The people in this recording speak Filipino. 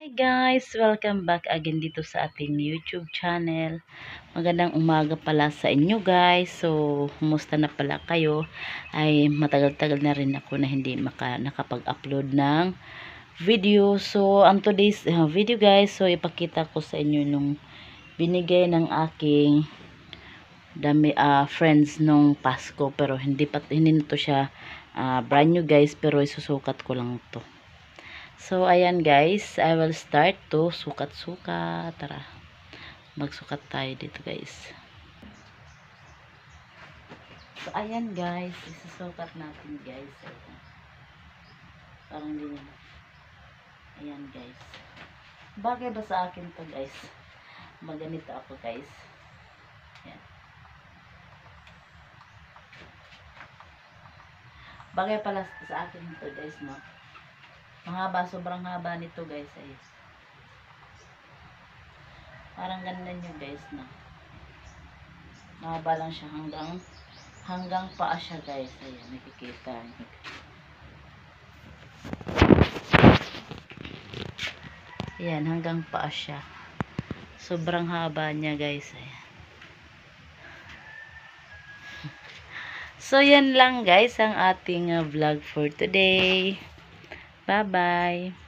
Guys, welcome back again dito sa ating YouTube channel. Magandang umaga pala sa inyo guys. So, kumusta na pala kayo? Ay matagal-tagal na rin ako na hindi nakapag-upload ng video. So, ang today's video guys, so ipakita ko sa inyo nung binigay ng aking friends nung Pasko, pero hindi na to siya brand new guys, pero isusukat ko lang to. So, ayan guys, I will start to sukat-sukat. Tara, magsukat tayo dito guys. So, ayan guys, isusukat natin guys. Parang ganyan. Ayan guys. Bagay ba sa akin to guys? Maganito ako guys. Ayan. Bagay pala sa akin to guys, no? Mahaba, sobrang haba nito guys. Ay. Parang ganda nyo guys, no? Mahaba lang siya hanggang paa siya guys. Ayan, nakikita nyo. Ayan, hanggang paa siya. Sobrang haba niya guys. Ayan. So, yan lang guys ang ating vlog for today. Bye-bye.